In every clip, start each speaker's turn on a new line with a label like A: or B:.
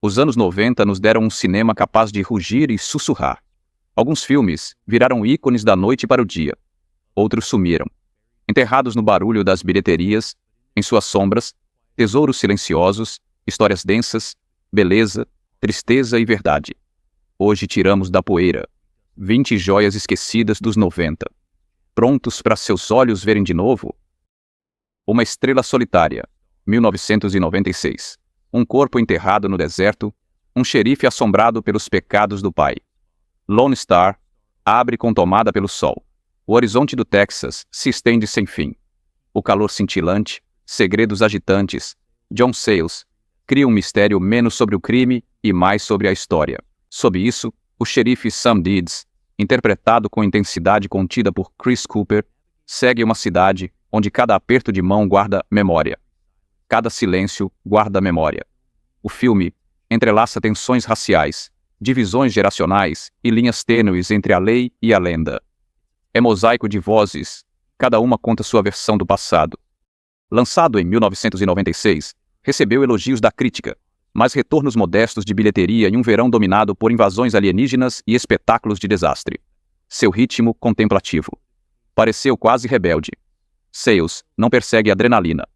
A: Os anos 90 nos deram um cinema capaz de rugir e sussurrar. Alguns filmes viraram ícones da noite para o dia. Outros sumiram, enterrados no barulho das bilheterias, em suas sombras, tesouros silenciosos, histórias densas, beleza, tristeza e verdade. Hoje tiramos da poeira 20 joias esquecidas dos 90. Prontos para seus olhos verem de novo? Uma Estrela Solitária, 1996. Um corpo enterrado no deserto, um xerife assombrado pelos pecados do pai. Lone Star abre com tomada pelo sol. O horizonte do Texas se estende sem fim. O calor cintilante, segredos agitantes. John Sayles cria um mistério menos sobre o crime e mais sobre a história. Sob isso, o xerife Sam Deeds, interpretado com intensidade contida por Chris Cooper, segue uma cidade onde cada aperto de mão guarda memória. Cada silêncio guarda memória. O filme entrelaça tensões raciais, divisões geracionais e linhas tênues entre a lei e a lenda. É mosaico de vozes, cada uma conta sua versão do passado. Lançado em 1996, recebeu elogios da crítica, mas retornos modestos de bilheteria em um verão dominado por invasões alienígenas e espetáculos de desastre. Seu ritmo contemplativo. Pareceu quase rebelde. Sayles não persegue adrenalina.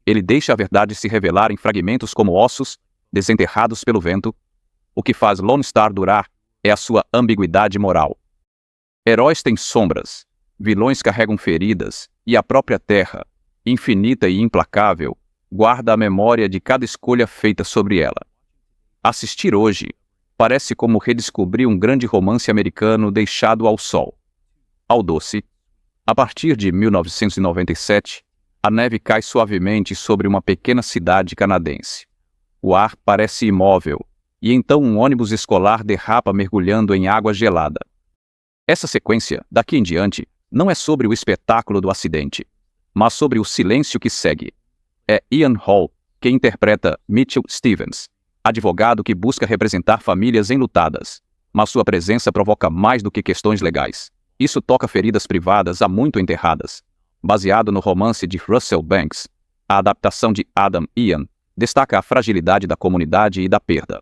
A: Ele deixa a verdade se revelar em fragmentos como ossos, desenterrados pelo vento. O que faz Lone Star durar é a sua ambiguidade moral. Heróis têm sombras, vilões carregam feridas, e a própria terra, infinita e implacável, guarda a memória de cada escolha feita sobre ela. Assistir hoje parece como redescobrir um grande romance americano deixado ao sol. Ao doce. A partir de 1997, a neve cai suavemente sobre uma pequena cidade canadense. O ar parece imóvel, e então um ônibus escolar derrapa mergulhando em água gelada. Essa sequência, daqui em diante, não é sobre o espetáculo do acidente, mas sobre o silêncio que segue. É Ian Hall quem interpreta Mitchell Stevens, advogado que busca representar famílias enlutadas, mas sua presença provoca mais do que questões legais. Isso toca feridas privadas há muito enterradas. Baseado no romance de Russell Banks, a adaptação de Adam Ian destaca a fragilidade da comunidade e da perda.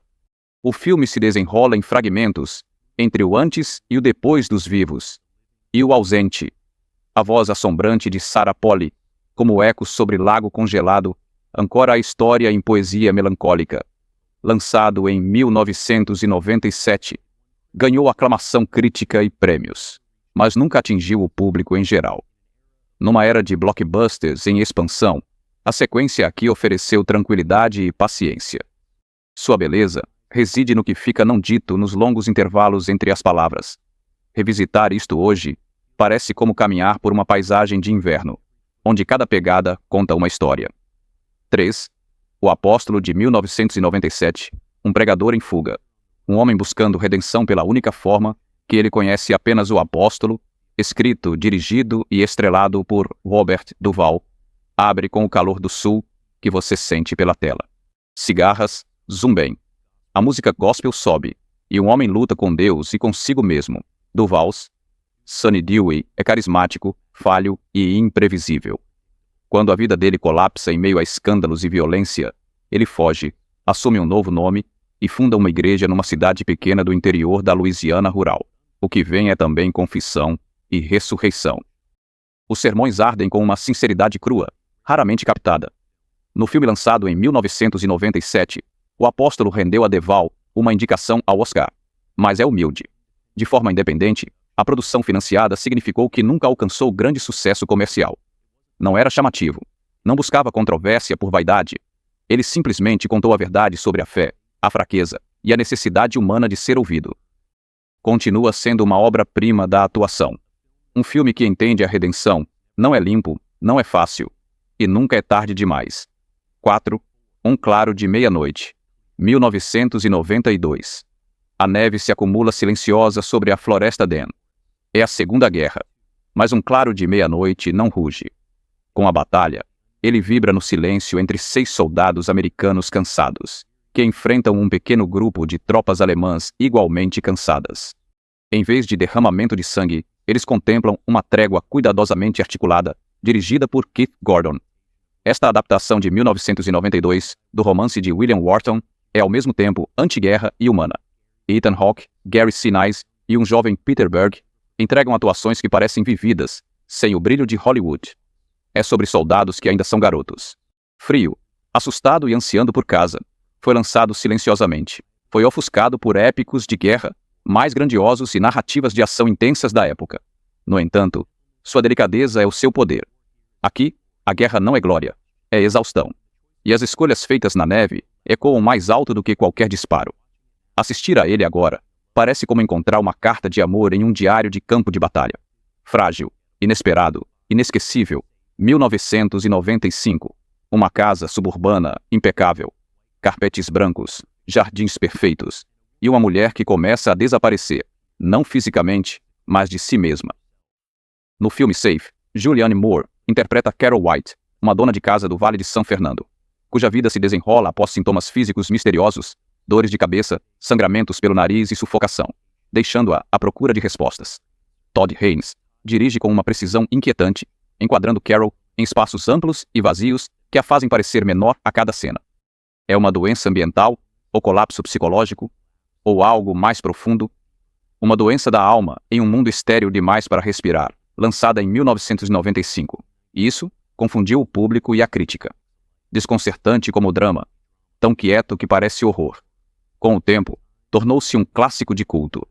A: O filme se desenrola em fragmentos entre o antes e o depois dos vivos, e o ausente. A voz assombrante de Sarah Polley, como ecos sobre lago congelado, ancora a história em poesia melancólica. Lançado em 1997, ganhou aclamação crítica e prêmios, mas nunca atingiu o público em geral. Numa era de blockbusters em expansão, a sequência aqui ofereceu tranquilidade e paciência. Sua beleza reside no que fica não dito nos longos intervalos entre as palavras. Revisitar isto hoje parece como caminhar por uma paisagem de inverno, onde cada pegada conta uma história. 3. O Apóstolo de 1997, um pregador em fuga. Um homem buscando redenção pela única forma que ele conhece apenas o apóstolo, escrito, dirigido e estrelado por Robert Duvall, abre com o calor do sul que você sente pela tela. Cigarras, zumbem. A música gospel sobe, e um homem luta com Deus e consigo mesmo. Duvalls. Sunny Dewey é carismático, falho e imprevisível. Quando a vida dele colapsa em meio a escândalos e violência, ele foge, assume um novo nome e funda uma igreja numa cidade pequena do interior da Louisiana rural. O que vem é também confissão e ressurreição. Os sermões ardem com uma sinceridade crua, raramente captada. No filme lançado em 1997, o apóstolo rendeu a Duvall uma indicação ao Oscar, mas é humilde. De forma independente, a produção financiada significou que nunca alcançou grande sucesso comercial. Não era chamativo, não buscava controvérsia por vaidade. Ele simplesmente contou a verdade sobre a fé, a fraqueza e a necessidade humana de ser ouvido. Continua sendo uma obra-prima da atuação. Um filme que entende a redenção, não é limpo, não é fácil, e nunca é tarde demais. 4. Um claro de meia-noite. 1992. A neve se acumula silenciosa sobre a Floresta Dan. É a Segunda Guerra, mas um claro de meia-noite não ruge. Com a batalha, ele vibra no silêncio entre 6 soldados americanos cansados, que enfrentam um pequeno grupo de tropas alemãs igualmente cansadas. Em vez de derramamento de sangue, eles contemplam uma trégua cuidadosamente articulada, dirigida por Keith Gordon. Esta adaptação de 1992, do romance de William Wharton, é ao mesmo tempo anti-guerra e humana. Ethan Hawke, Gary Sinise e um jovem Peter Berg entregam atuações que parecem vividas, sem o brilho de Hollywood. É sobre soldados que ainda são garotos. Frio, assustado e ansiando por casa, foi lançado silenciosamente. Foi ofuscado por épicos de guerra, mais grandiosos e narrativas de ação intensas da época. No entanto, sua delicadeza é o seu poder. Aqui, a guerra não é glória, é exaustão. E as escolhas feitas na neve ecoam mais alto do que qualquer disparo. Assistir a ele agora parece como encontrar uma carta de amor em um diário de campo de batalha. Frágil, inesperado, inesquecível. 1995. Uma casa suburbana impecável. Carpetes brancos, jardins perfeitos. E uma mulher que começa a desaparecer, não fisicamente, mas de si mesma. No filme Safe, Julianne Moore interpreta Carol White, uma dona de casa do Vale de São Fernando, cuja vida se desenrola após sintomas físicos misteriosos, dores de cabeça, sangramentos pelo nariz e sufocação, deixando-a à procura de respostas. Todd Haynes dirige com uma precisão inquietante, enquadrando Carol em espaços amplos e vazios que a fazem parecer menor a cada cena. É uma doença ambiental, ou colapso psicológico, ou algo mais profundo? Uma doença da alma em um mundo estéril demais para respirar, lançada em 1995. E isso confundiu o público e a crítica. Desconcertante como o drama, tão quieto que parece horror. Com o tempo, tornou-se um clássico de culto.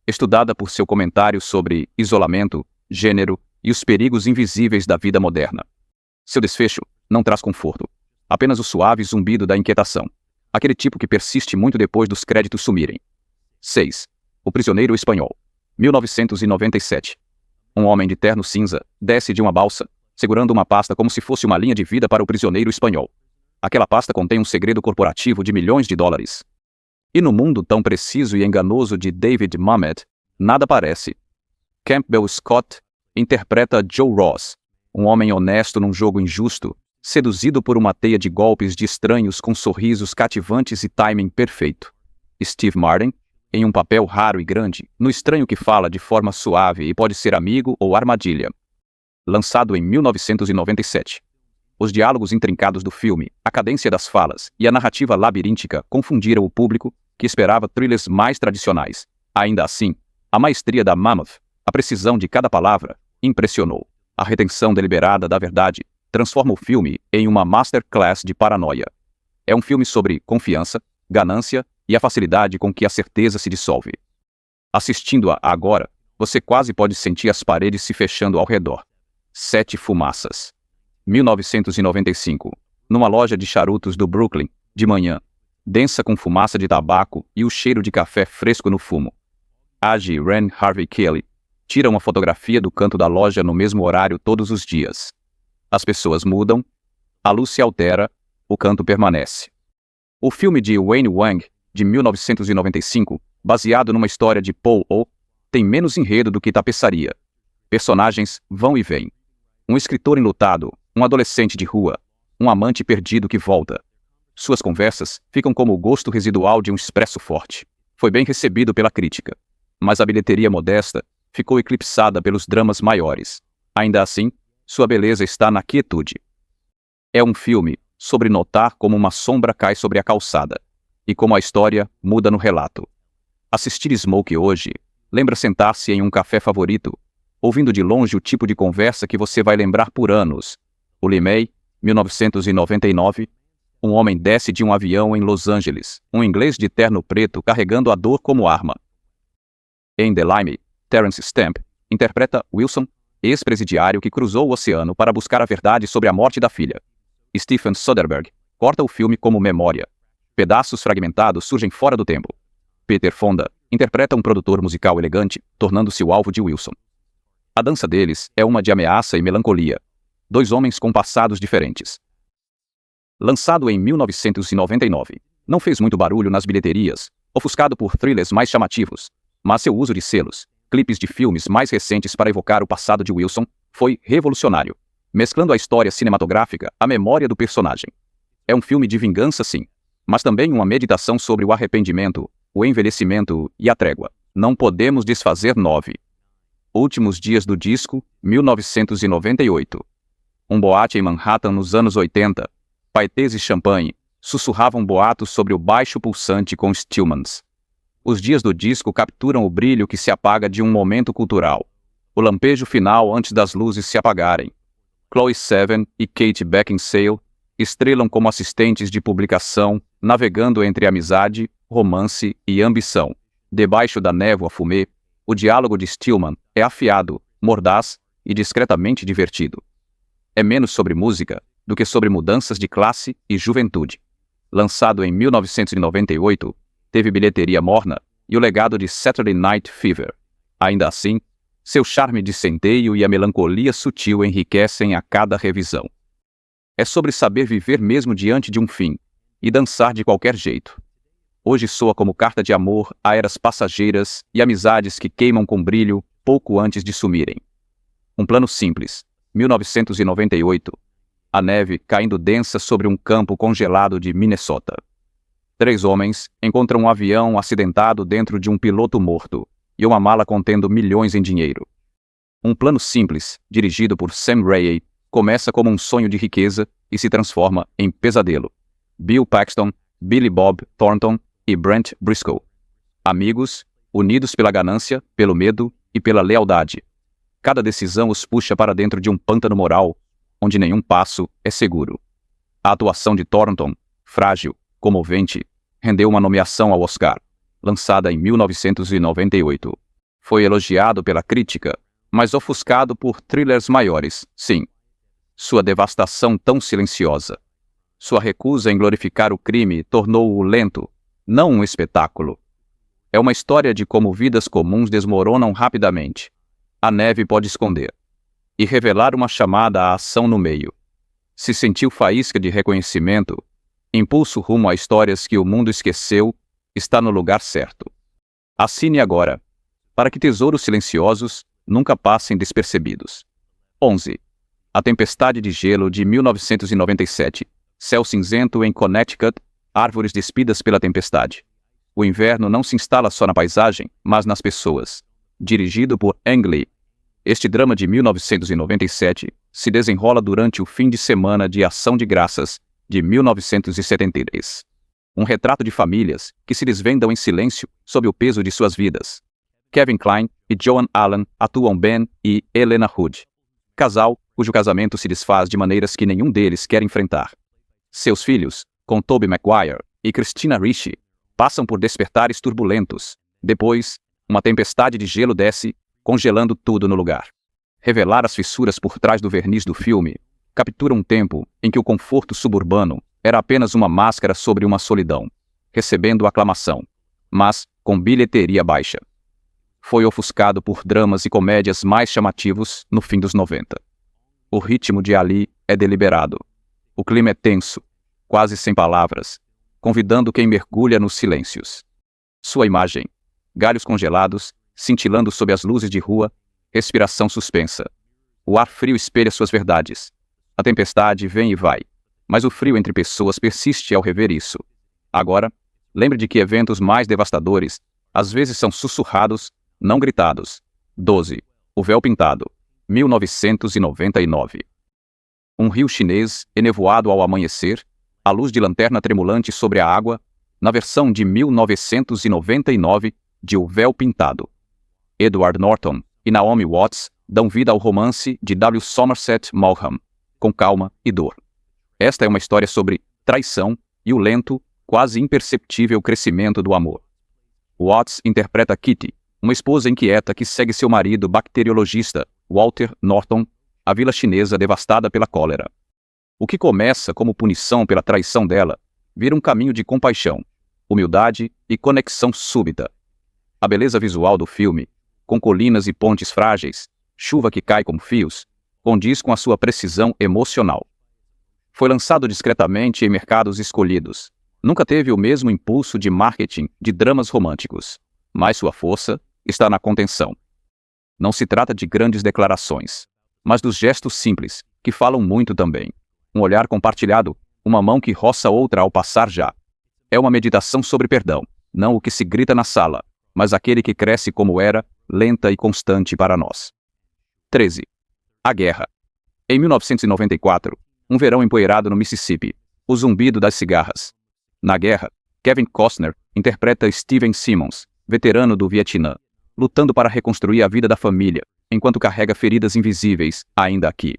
A: Estudada por seu comentário sobre isolamento, gênero e os perigos invisíveis da vida moderna. Seu desfecho não traz conforto, apenas o suave zumbido da inquietação, aquele tipo que persiste muito depois dos créditos sumirem. 6. O Prisioneiro Espanhol, 1997. Um homem de terno cinza desce de uma balsa, segurando uma pasta como se fosse uma linha de vida para o prisioneiro espanhol. Aquela pasta contém um segredo corporativo de milhões de dólares. E no mundo tão preciso e enganoso de David Mamet, nada parece. Campbell Scott interpreta Joe Ross, um homem honesto num jogo injusto, seduzido por uma teia de golpes de estranhos com sorrisos cativantes e timing perfeito. Steve Martin, em um papel raro e grande, no estranho que fala de forma suave e pode ser amigo ou armadilha. Lançado em 1997. Os diálogos intrincados do filme, a cadência das falas e a narrativa labiríntica confundiram o público, que esperava thrillers mais tradicionais. Ainda assim, a maestria da Mammoth, a precisão de cada palavra, impressionou. A retenção deliberada da verdade transforma o filme em uma masterclass de paranoia. É um filme sobre confiança, ganância e a facilidade com que a certeza se dissolve. Assistindo-a agora, você quase pode sentir as paredes se fechando ao redor. 7 Fumaças. 1995. Numa loja de charutos do Brooklyn, de manhã, densa com fumaça de tabaco e o cheiro de café fresco no fumo. Age Ren Harvey Kelly tira uma fotografia do canto da loja no mesmo horário todos os dias. As pessoas mudam, a luz se altera, o canto permanece. O filme de Wayne Wang, de 1995, baseado numa história de Paul O, tem menos enredo do que tapeçaria. Personagens vão e vêm. Um escritor enlutado, um adolescente de rua, um amante perdido que volta. Suas conversas ficam como o gosto residual de um espresso forte. Foi bem recebido pela crítica, mas a bilheteria modesta ficou eclipsada pelos dramas maiores. Ainda assim, sua beleza está na quietude. É um filme sobre notar como uma sombra cai sobre a calçada, e como a história muda no relato. Assistir Smoke hoje lembra sentar-se em um café favorito, ouvindo de longe o tipo de conversa que você vai lembrar por anos. O Limey, 1999, um homem desce de um avião em Los Angeles, um inglês de terno preto carregando a dor como arma. Em The Limey, Terence Stamp interpreta Wilson, ex-presidiário que cruzou o oceano para buscar a verdade sobre a morte da filha. Stephen Soderbergh corta o filme como memória. Pedaços fragmentados surgem fora do tempo. Peter Fonda interpreta um produtor musical elegante, tornando-se o alvo de Wilson. A dança deles é uma de ameaça e melancolia. 2 homens com passados diferentes. Lançado em 1999, não fez muito barulho nas bilheterias, ofuscado por thrillers mais chamativos, mas seu uso de selos, clipes de filmes mais recentes para evocar o passado de Wilson, foi revolucionário, mesclando a história cinematográfica à memória do personagem. É um filme de vingança, sim, mas também uma meditação sobre o arrependimento, o envelhecimento e a trégua. Não podemos desfazer 9. Últimos dias do disco, 1998. Um boate em Manhattan nos anos 80. Paetês e champanhe, sussurravam boatos sobre o baixo pulsante com Stillmans. Os dias do disco capturam o brilho que se apaga de um momento cultural. O lampejo final antes das luzes se apagarem. Chloe Sevigny e Kate Beckinsale estrelam como assistentes de publicação, navegando entre amizade, romance e ambição. Debaixo da névoa fumê, o diálogo de Stillman é afiado, mordaz e discretamente divertido. É menos sobre música do que sobre mudanças de classe e juventude. Lançado em 1998, teve bilheteria morna e o legado de Saturday Night Fever. Ainda assim, seu charme de centeio e a melancolia sutil enriquecem a cada revisão. É sobre saber viver mesmo diante de um fim, e dançar de qualquer jeito. Hoje soa como carta de amor a eras passageiras e amizades que queimam com brilho pouco antes de sumirem. Um plano simples, 1998. A neve caindo densa sobre um campo congelado de Minnesota. 3 homens encontram um avião acidentado dentro de um piloto morto e uma mala contendo milhões em dinheiro. Um plano simples, dirigido por Sam Raimi, começa como um sonho de riqueza e se transforma em pesadelo. Bill Paxton, Billy Bob Thornton e Brent Briscoe. Amigos, unidos pela ganância, pelo medo e pela lealdade. Cada decisão os puxa para dentro de um pântano moral, onde nenhum passo é seguro. A atuação de Thornton, frágil, comovente, rendeu uma nomeação ao Oscar, lançada em 1998. Foi elogiado pela crítica, mas ofuscado por thrillers maiores, sim. Sua devastação tão silenciosa. Sua recusa em glorificar o crime tornou-o lento, não um espetáculo. É uma história de como vidas comuns desmoronam rapidamente. A neve pode esconder e revelar uma chamada à ação no meio. Se sentiu faísca de reconhecimento, impulso rumo a histórias que o mundo esqueceu, está no lugar certo. Assine agora, para que tesouros silenciosos nunca passem despercebidos. 11. A Tempestade de Gelo de 1997. Céu cinzento em Connecticut, árvores despidas pela tempestade. O inverno não se instala só na paisagem, mas nas pessoas. Dirigido por Ang Lee. Este drama de 1997 se desenrola durante o fim de semana de Ação de Graças de 1973. Um retrato de famílias que se desvendam em silêncio sob o peso de suas vidas. Kevin Kline e Joan Allen atuam Ben e Helena Hood. Casal cujo casamento se desfaz de maneiras que nenhum deles quer enfrentar. Seus filhos, com Tobey Maguire e Christina Ricci, passam por despertares turbulentos. Depois, uma tempestade de gelo desce, congelando tudo no lugar. Revelar as fissuras por trás do verniz do filme captura um tempo em que o conforto suburbano era apenas uma máscara sobre uma solidão, recebendo aclamação, mas com bilheteria baixa. Foi ofuscado por dramas e comédias mais chamativos no fim dos 90. O ritmo de Ali é deliberado. O clima é tenso, quase sem palavras, convidando quem mergulha nos silêncios. Sua imagem, galhos congelados, cintilando sob as luzes de rua, respiração suspensa. O ar frio espelha suas verdades. A tempestade vem e vai, mas o frio entre pessoas persiste ao rever isso. Agora, lembre de que eventos mais devastadores às vezes são sussurrados, não gritados. 12. O Véu Pintado, 1999. Um rio chinês, enevoado ao amanhecer, a luz de lanterna tremulante sobre a água, na versão de 1999 de O Véu Pintado. Edward Norton e Naomi Watts dão vida ao romance de W. Somerset Maugham, com calma e dor. Esta é uma história sobre traição e o lento, quase imperceptível crescimento do amor. Watts interpreta Kitty, uma esposa inquieta que segue seu marido bacteriologista, Walter Norton, à vila chinesa devastada pela cólera. O que começa como punição pela traição dela, vira um caminho de compaixão, humildade e conexão súbita. A beleza visual do filme, com colinas e pontes frágeis, chuva que cai como fios, condiz com a sua precisão emocional. Foi lançado discretamente em mercados escolhidos. Nunca teve o mesmo impulso de marketing de dramas românticos, mas sua força está na contenção. Não se trata de grandes declarações, mas dos gestos simples, que falam muito também. Um olhar compartilhado, uma mão que roça outra ao passar já. É uma meditação sobre perdão, não o que se grita na sala, mas aquele que cresce como era, lenta e constante para nós. 13. A Guerra. Em 1994, um verão empoeirado no Mississippi, O zumbido das cigarras. Na guerra, Kevin Costner interpreta Steven Simmons, veterano do Vietnã, lutando para reconstruir a vida da família, enquanto carrega feridas invisíveis, ainda aqui.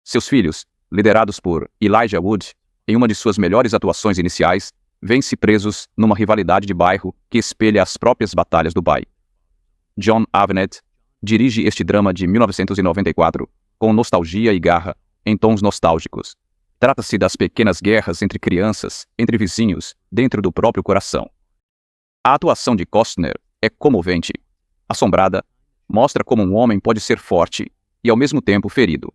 A: Seus filhos, liderados por Elijah Wood, em uma de suas melhores atuações iniciais, vêm-se presos numa rivalidade de bairro que espelha as próprias batalhas do Bai. John Avnet dirige este drama de 1994, com nostalgia e garra, em tons nostálgicos. Trata-se das pequenas guerras entre crianças, entre vizinhos, dentro do próprio coração. A atuação de Costner é comovente. Assombrada, mostra como um homem pode ser forte e, ao mesmo tempo, ferido.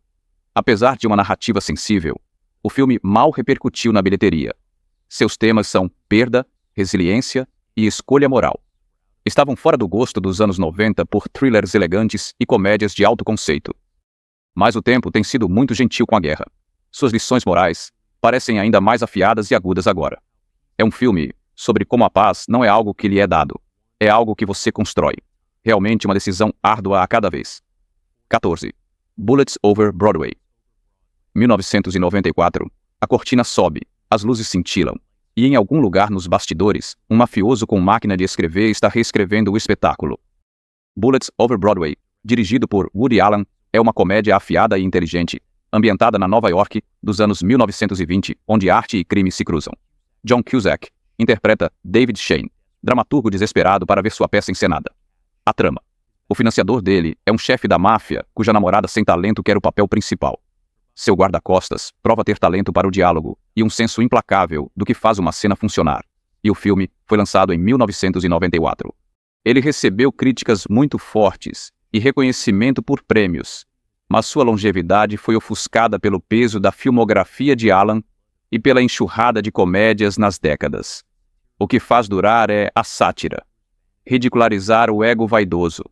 A: Apesar de uma narrativa sensível, o filme mal repercutiu na bilheteria. Seus temas são perda, resiliência e escolha moral. Estavam fora do gosto dos anos 90 por thrillers elegantes e comédias de alto conceito. Mas o tempo tem sido muito gentil com a guerra. Suas lições morais parecem ainda mais afiadas e agudas agora. É um filme sobre como a paz não é algo que lhe é dado, é algo que você constrói. Realmente uma decisão árdua a cada vez. 14. Bullets Over Broadway. 1994. A cortina sobe, as luzes cintilam, e em algum lugar nos bastidores, um mafioso com máquina de escrever está reescrevendo o espetáculo. Bullets Over Broadway, dirigido por Woody Allen, é uma comédia afiada e inteligente, ambientada na Nova York dos anos 1920, onde arte e crime se cruzam. John Cusack interpreta David Shane, dramaturgo desesperado para ver sua peça encenada. A trama. O financiador dele é um chefe da máfia cuja namorada sem talento quer o papel principal. Seu guarda-costas prova ter talento para o diálogo e um senso implacável do que faz uma cena funcionar. E o filme foi lançado em 1994. Ele recebeu críticas muito fortes e reconhecimento por prêmios, mas sua longevidade foi ofuscada pelo peso da filmografia de Allen e pela enxurrada de comédias nas décadas. O que faz durar é a sátira. Ridicularizar o ego vaidoso,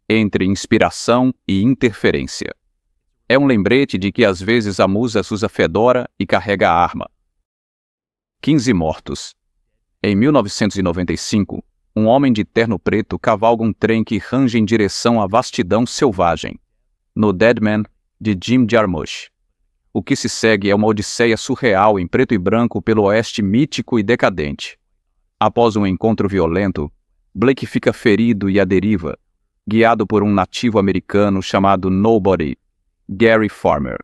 A: entre inspiração e interferência. É um lembrete de que às vezes a musa usa fedora e carrega a arma. 15 mortos. Em 1995, um homem de terno preto cavalga um trem que range em direção à vastidão selvagem. No Dead Man, de Jim Jarmusch. O que se segue é uma odisseia surreal em preto e branco pelo oeste mítico e decadente. Após um encontro violento, Blake fica ferido e à deriva, guiado por um nativo americano chamado Nobody, Gary Farmer,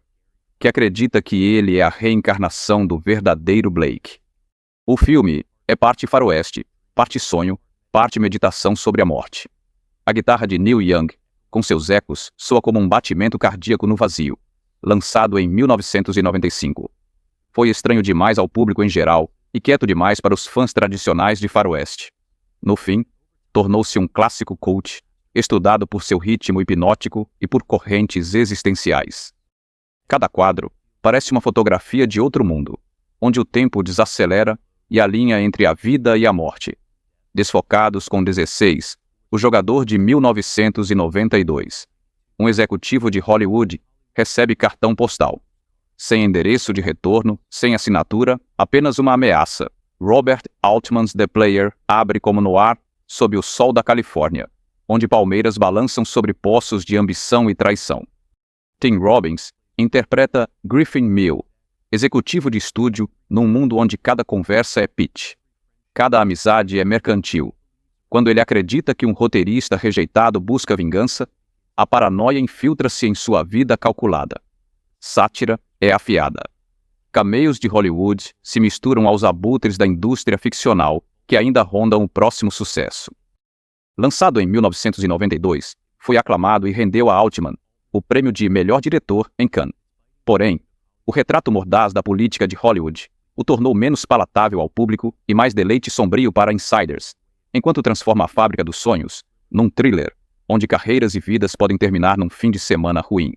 A: que acredita que ele é a reencarnação do verdadeiro Blake. O filme é parte faroeste, parte sonho, parte meditação sobre a morte. A guitarra de Neil Young, com seus ecos, soa como um batimento cardíaco no vazio, lançado em 1995. Foi estranho demais ao público em geral e quieto demais para os fãs tradicionais de faroeste. No fim, tornou-se um clássico cult, estudado por seu ritmo hipnótico e por correntes existenciais. Cada quadro parece uma fotografia de outro mundo, onde o tempo desacelera e a linha entre a vida e a morte. Desfocados com 16, o jogador de 1992. Um executivo de Hollywood recebe cartão postal. Sem endereço de retorno, sem assinatura, apenas uma ameaça. Robert Altman's The Player abre como no ar sob o sol da Califórnia, onde palmeiras balançam sobre poços de ambição e traição. Tim Robbins interpreta Griffin Mill, executivo de estúdio num mundo onde cada conversa é pitch. Cada amizade é mercantil. Quando ele acredita que um roteirista rejeitado busca vingança, a paranoia infiltra-se em sua vida calculada. Sátira é afiada. Cameios de Hollywood se misturam aos abutres da indústria ficcional que ainda rondam o próximo sucesso. Lançado em 1992, foi aclamado e rendeu a Altman o prêmio de melhor diretor em Cannes. Porém, o retrato mordaz da política de Hollywood o tornou menos palatável ao público e mais deleite sombrio para insiders, enquanto transforma a fábrica dos sonhos num thriller, onde carreiras e vidas podem terminar num fim de semana ruim.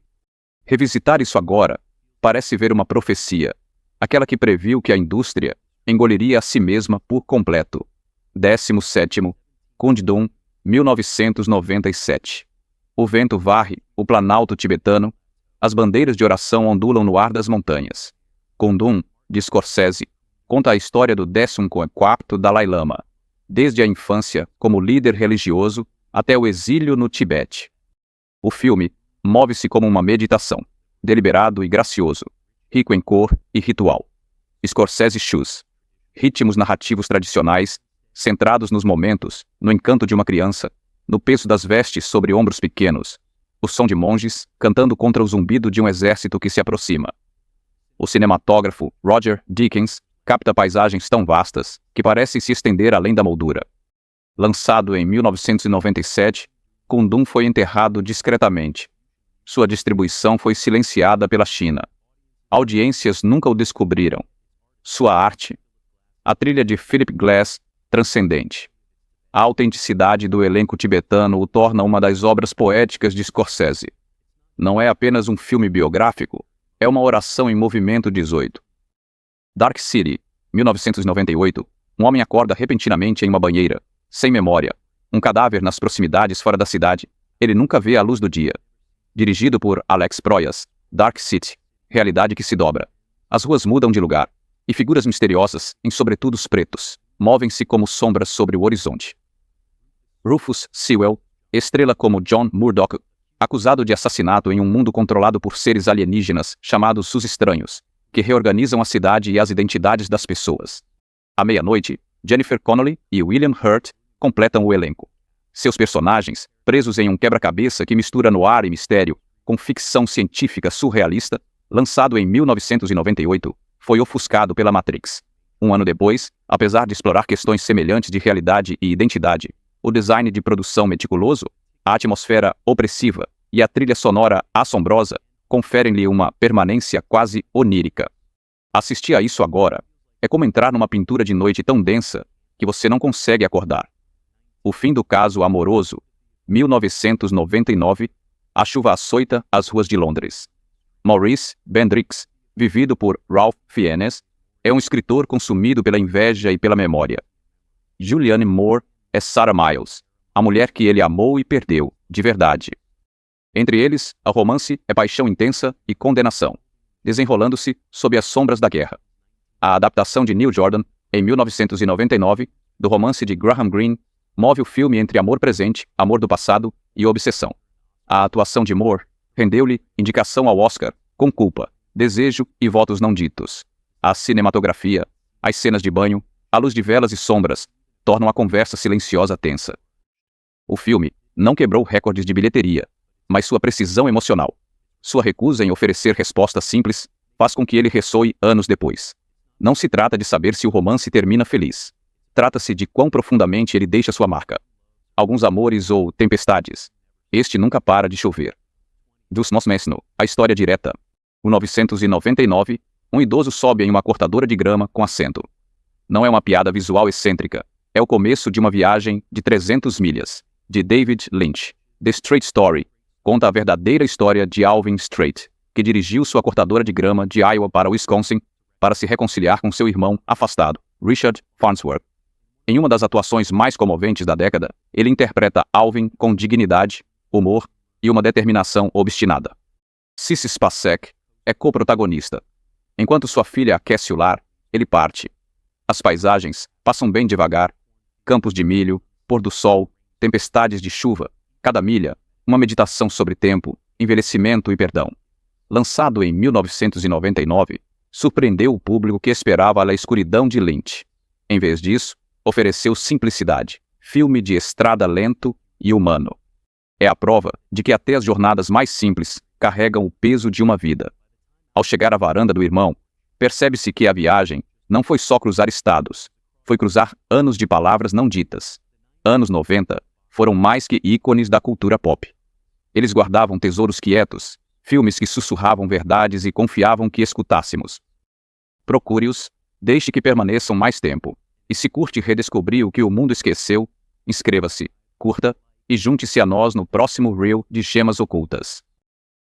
A: Revisitar isso agora parece ver uma profecia, aquela que previu que a indústria engoliria a si mesma por completo. 17º, Kundun, 1997. O vento varre o planalto tibetano, as bandeiras de oração ondulam no ar das montanhas. Kundun, de Scorsese, conta a história do 14º Dalai Lama, desde a infância como líder religioso até o exílio no Tibete. O filme move-se como uma meditação, deliberado e gracioso, rico em cor e ritual. Scorsese Shoes. Ritmos narrativos tradicionais, centrados nos momentos, no encanto de uma criança, no peso das vestes sobre ombros pequenos, o som de monges cantando contra o zumbido de um exército que se aproxima. O cinematógrafo Roger Deakins capta paisagens tão vastas que parecem se estender além da moldura. Lançado em 1997, Kundun foi enterrado discretamente. Sua distribuição foi silenciada pela China. Audiências nunca o descobriram. Sua arte, a trilha de Philip Glass, transcendente. A autenticidade do elenco tibetano o torna uma das obras poéticas de Scorsese. Não é apenas um filme biográfico, é uma oração em movimento 18. Dark City, 1998, um homem acorda repentinamente em uma banheira, sem memória, um cadáver nas proximidades fora da cidade. Ele nunca vê a luz do dia. Dirigido por Alex Proyas, Dark City, realidade que se dobra. As ruas mudam de lugar, e figuras misteriosas, em sobretudos pretos, movem-se como sombras sobre o horizonte. Rufus Sewell, estrela como John Murdoch, acusado de assassinato em um mundo controlado por seres alienígenas chamados os Estranhos, que reorganizam a cidade e as identidades das pessoas. À meia-noite, Jennifer Connelly e William Hurt completam o elenco. Seus personagens, presos em um quebra-cabeça que mistura noir e mistério, com ficção científica surrealista, lançado em 1998, foi ofuscado pela Matrix. Um ano depois, apesar de explorar questões semelhantes de realidade e identidade, o design de produção meticuloso, a atmosfera opressiva e a trilha sonora assombrosa conferem-lhe uma permanência quase onírica. Assistir a isso agora é como entrar numa pintura de noite tão densa que você não consegue acordar. O fim do caso amoroso, 1999, a chuva açoita as ruas de Londres. Maurice Bendrix, vivido por Ralph Fiennes, é um escritor consumido pela inveja e pela memória. Julianne Moore é Sarah Miles, a mulher que ele amou e perdeu, de verdade. Entre eles, a romance é paixão intensa e condenação, desenrolando-se sob as sombras da guerra. A adaptação de Neil Jordan, em 1999, do romance de Graham Greene, move o filme entre amor presente, amor do passado e obsessão. A atuação de Moore rendeu-lhe indicação ao Oscar, com culpa, desejo e votos não ditos. A cinematografia, as cenas de banho, a luz de velas e sombras, tornam a conversa silenciosa tensa. O filme não quebrou recordes de bilheteria, mas sua precisão emocional, sua recusa em oferecer respostas simples, faz com que ele ressoe anos depois. Não se trata de saber se o romance termina feliz. Trata-se de quão profundamente ele deixa sua marca. Alguns amores ou tempestades. Este nunca para de chover. Dus Mesno, a história direta. 1999, um idoso sobe em uma cortadora de grama com assento. Não é uma piada visual excêntrica. É o começo de uma viagem de 300 milhas. De David Lynch. The Straight Story conta a verdadeira história de Alvin Straight, que dirigiu sua cortadora de grama de Iowa para Wisconsin para se reconciliar com seu irmão afastado, Richard Farnsworth. Em uma das atuações mais comoventes da década, ele interpreta Alvin com dignidade, humor e uma determinação obstinada. Sissy Spacek é coprotagonista. Enquanto sua filha aquece o lar, ele parte. As paisagens passam bem devagar. Campos de milho, pôr do sol, tempestades de chuva, cada milha, uma meditação sobre tempo, envelhecimento e perdão. Lançado em 1999, surpreendeu o público que esperava a escuridão de Lynch. Em vez disso, ofereceu simplicidade, filme de estrada lento e humano. É a prova de que até as jornadas mais simples carregam o peso de uma vida. Ao chegar à varanda do irmão, percebe-se que a viagem não foi só cruzar estados, foi cruzar anos de palavras não ditas. Anos 90 foram mais que ícones da cultura pop. Eles guardavam tesouros quietos, filmes que sussurravam verdades e confiavam que escutássemos. Procure-os, deixe que permaneçam mais tempo. E se curte redescobrir o que o mundo esqueceu, inscreva-se, curta e junte-se a nós no próximo Reel de Gemas Ocultas.